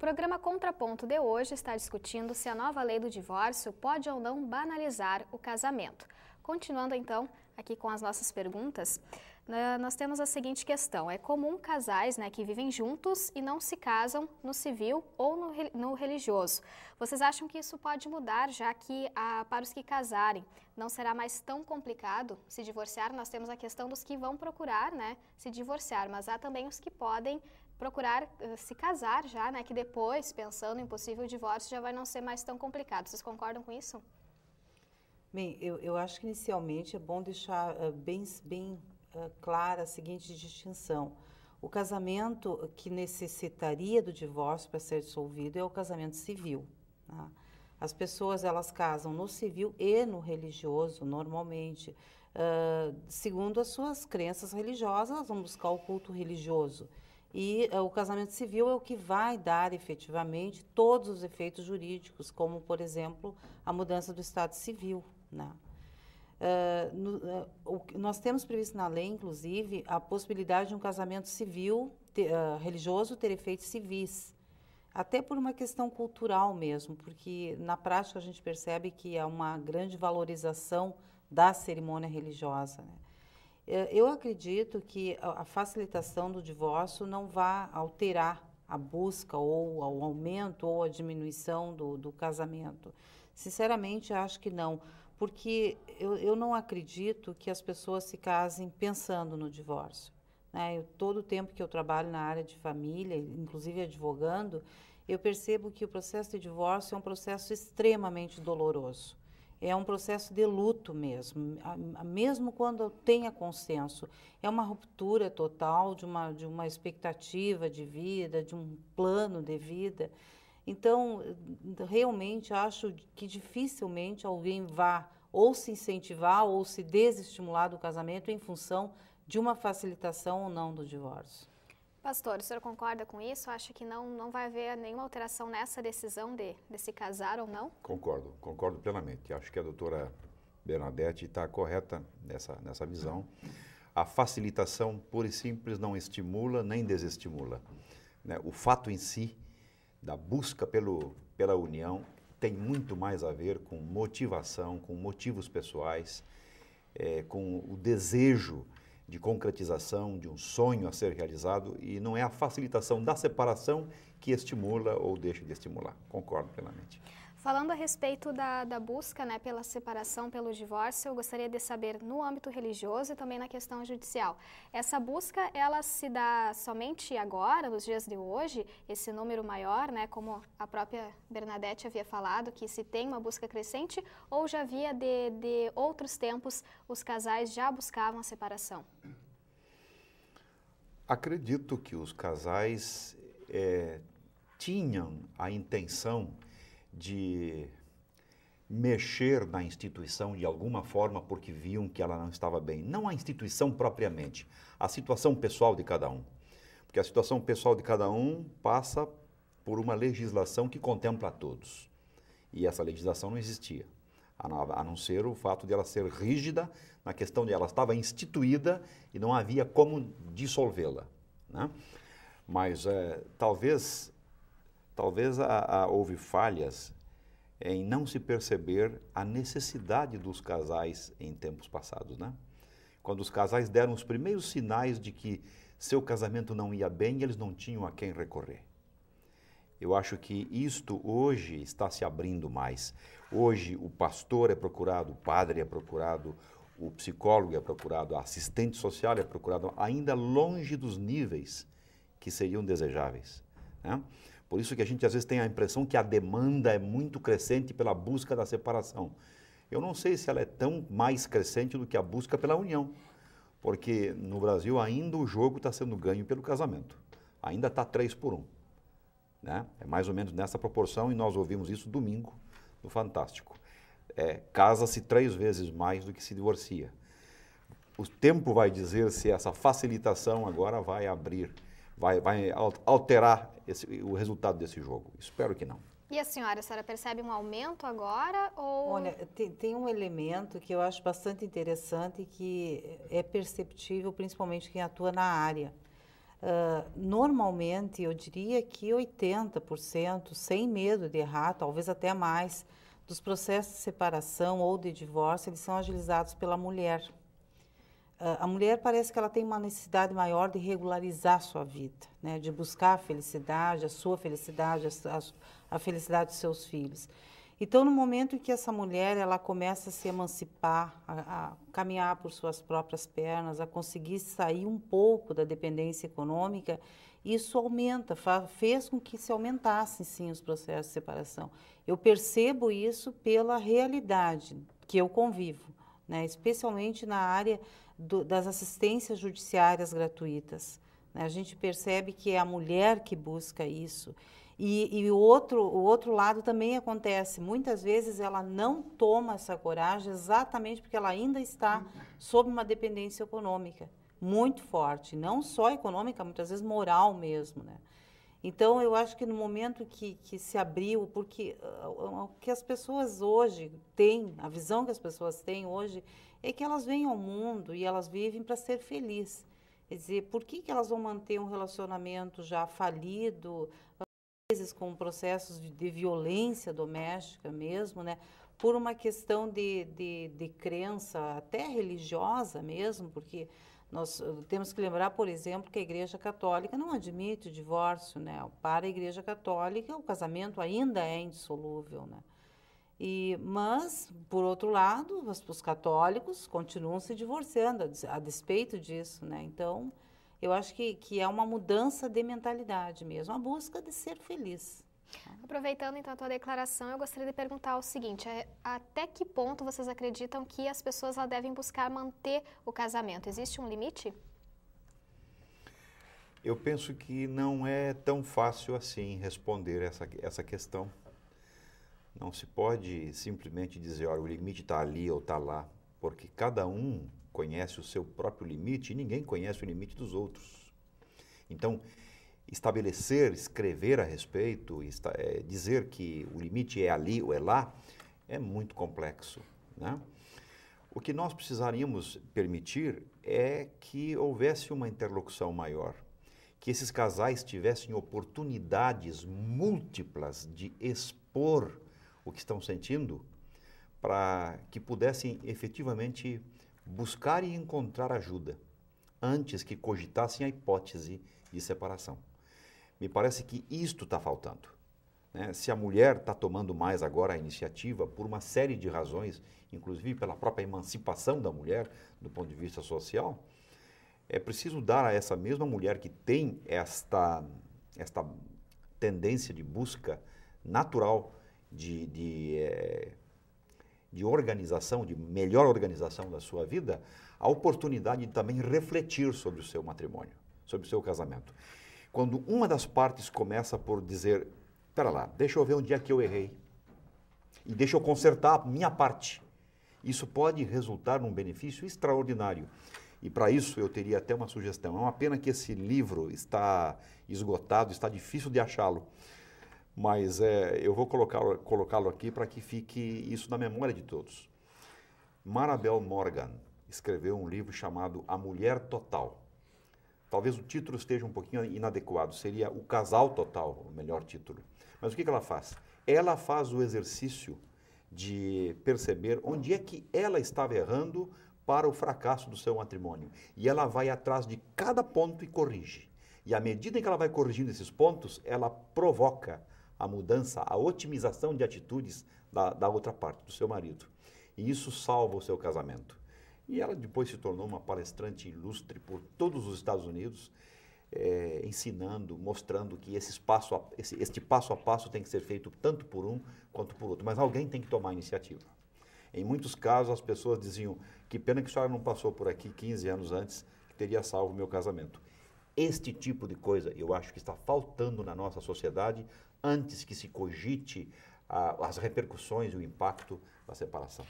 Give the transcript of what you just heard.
programa Contraponto de hoje está discutindo se a nova lei do divórcio pode ou não banalizar o casamento. Continuando então aqui com as nossas perguntas, nós temos a seguinte questão: é comum casais que vivem juntos e não se casam no civil ou no religioso. Vocês acham que isso pode mudar, já que para os que casarem não será mais tão complicado se divorciar? Nós temos a questão dos que vão procurar se divorciar, mas há também os que podem procurar se casar já, que depois, pensando em possível divórcio, já vai não ser mais tão complicado. Vocês concordam com isso? Bem, eu acho que inicialmente é bom deixar bem clara a seguinte distinção. O casamento que necessitaria do divórcio para ser dissolvido é o casamento civil. Tá? As pessoas, elas casam no civil e no religioso, normalmente. Segundo as suas crenças religiosas, elas vão buscar o culto religioso. E o casamento civil é o que vai dar efetivamente todos os efeitos jurídicos, como, por exemplo, a mudança do estado civil. Né? Nós temos previsto na lei, inclusive, a possibilidade de um casamento civil religioso ter efeitos civis, até por uma questão cultural mesmo, porque na prática a gente percebe que há uma grande valorização da cerimônia religiosa. Né? Eu acredito que a facilitação do divórcio não vai alterar a busca ou o aumento ou a diminuição do casamento. Sinceramente, acho que não, porque eu não acredito que as pessoas se casem pensando no divórcio. Né? Todo o tempo que eu trabalho na área de família, inclusive advogando, eu percebo que o processo de divórcio é um processo extremamente doloroso. É um processo de luto mesmo quando tenha consenso. É uma ruptura total de uma expectativa de vida, de um plano de vida. Então, realmente acho que dificilmente alguém vá ou se incentivar ou se desestimular do casamento em função de uma facilitação ou não do divórcio. Pastor, o senhor concorda com isso? Acha que não vai haver nenhuma alteração nessa decisão de se casar ou não? Concordo plenamente. Acho que a doutora Bernadette está correta nessa visão. A facilitação pura e simples não estimula nem desestimula. Né? O fato em si da busca pela união tem muito mais a ver com motivação, com motivos pessoais, com o desejo de concretização de um sonho a ser realizado, e não é a facilitação da separação que estimula ou deixa de estimular. Concordo plenamente. Falando a respeito da busca pela separação, pelo divórcio, eu gostaria de saber no âmbito religioso e também na questão judicial. Essa busca, ela se dá somente agora, nos dias de hoje, esse número maior, como a própria Bernadette havia falado, que se tem uma busca crescente, ou já havia de outros tempos os casais já buscavam a separação? Acredito que os casais tinham a intenção de mexer na instituição de alguma forma porque viam que ela não estava bem. Não a instituição propriamente, a situação pessoal de cada um. Porque a situação pessoal de cada um passa por uma legislação que contempla a todos. E essa legislação não existia, a não ser o fato de ela ser rígida na questão de ela estava instituída e não havia como dissolvê-la. Né? Mas talvez houve falhas em não se perceber a necessidade dos casais em tempos passados, né? Quando os casais deram os primeiros sinais de que seu casamento não ia bem, eles não tinham a quem recorrer. Eu acho que isto hoje está se abrindo mais. Hoje o pastor é procurado, o padre é procurado, o psicólogo é procurado, a assistente social é procurado, ainda longe dos níveis que seriam desejáveis, né? Por isso que a gente às vezes tem a impressão que a demanda é muito crescente pela busca da separação. Eu não sei se ela é tão mais crescente do que a busca pela união, porque no Brasil ainda o jogo está sendo ganho pelo casamento. Ainda está 3-1. Né? É mais ou menos nessa proporção, e nós ouvimos isso domingo no Fantástico. Casa-se 3 vezes mais do que se divorcia. O tempo vai dizer se essa facilitação agora vai abrir, vai alterar o resultado desse jogo. Espero que não. E a senhora percebe um aumento agora? Ou... Olha, tem um elemento que eu acho bastante interessante e que é perceptível, principalmente quem atua na área. Normalmente, eu diria que 80%, sem medo de errar, talvez até mais, dos processos de separação ou de divórcio, eles são agilizados pela mulher. A mulher parece que ela tem uma necessidade maior de regularizar a sua vida, né? De buscar a felicidade, a sua felicidade, a felicidade dos seus filhos. Então, no momento em que essa mulher ela começa a se emancipar, a caminhar por suas próprias pernas, a conseguir sair um pouco da dependência econômica, isso aumenta, fez com que se aumentassem, sim, os processos de separação. Eu percebo isso pela realidade que eu convivo, né? Especialmente na área das assistências judiciárias gratuitas, né? A gente percebe que é a mulher que busca isso. E o outro lado também acontece. Muitas vezes ela não toma essa coragem exatamente porque ela ainda está sob uma dependência econômica muito forte. Não só econômica, muitas vezes moral mesmo, né? Então, eu acho que no momento que se abriu, porque o que as pessoas hoje têm, a visão que as pessoas têm hoje, é que elas vêm ao mundo e elas vivem para ser felizes. Quer dizer, por que elas vão manter um relacionamento já falido, vezes com processos de violência doméstica mesmo, né? Por uma questão de crença até religiosa mesmo, porque nós temos que lembrar, por exemplo, que a Igreja Católica não admite o divórcio, né? Para a Igreja Católica, o casamento ainda é indissolúvel, né? Mas, por outro lado, os católicos continuam se divorciando a despeito disso, né? Então, eu acho que é uma mudança de mentalidade mesmo, a busca de ser feliz. Aproveitando então a tua declaração, eu gostaria de perguntar o seguinte: até que ponto vocês acreditam que as pessoas devem buscar manter o casamento? Existe um limite? Eu penso que não é tão fácil assim responder essa questão. Não se pode simplesmente dizer, olha, o limite está ali ou está lá, porque cada um conhece o seu próprio limite e ninguém conhece o limite dos outros. Então, estabelecer, escrever a respeito, dizer que o limite é ali ou é lá, é muito complexo, né? O que nós precisaríamos permitir é que houvesse uma interlocução maior, que esses casais tivessem oportunidades múltiplas de expor o que estão sentindo, para que pudessem efetivamente buscar e encontrar ajuda, antes que cogitassem a hipótese de separação. Me parece que isto está faltando, né? Se a mulher está tomando mais agora a iniciativa, por uma série de razões, inclusive pela própria emancipação da mulher, do ponto de vista social, é preciso dar a essa mesma mulher que tem esta tendência de busca natural de organização, de melhor organização da sua vida, a oportunidade de também refletir sobre o seu matrimônio, sobre o seu casamento. Quando uma das partes começa por dizer, espera lá, deixa eu ver onde é que eu errei e deixa eu consertar a minha parte, isso pode resultar num benefício extraordinário. E para isso eu teria até uma sugestão. É uma pena que esse livro está esgotado, está difícil de achá-lo. Mas eu vou colocá-lo aqui para que fique isso na memória de todos. Marabel Morgan escreveu um livro chamado A Mulher Total. Talvez o título esteja um pouquinho inadequado, seria O Casal Total, o melhor título. Mas o que ela faz? Ela faz o exercício de perceber onde é que ela estava errando para o fracasso do seu matrimônio. E ela vai atrás de cada ponto e corrige. E à medida em que ela vai corrigindo esses pontos, ela provoca a mudança, a otimização de atitudes da outra parte, do seu marido. E isso salva o seu casamento. E ela depois se tornou uma palestrante ilustre por todos os Estados Unidos, ensinando, mostrando que este passo a passo tem que ser feito tanto por um quanto por outro. Mas alguém tem que tomar a iniciativa. Em muitos casos, as pessoas diziam, que pena que a senhora não passou por aqui 15 anos antes, que teria salvo o meu casamento. Este tipo de coisa, eu acho que está faltando na nossa sociedade, antes que se cogite as repercussões e o impacto da separação.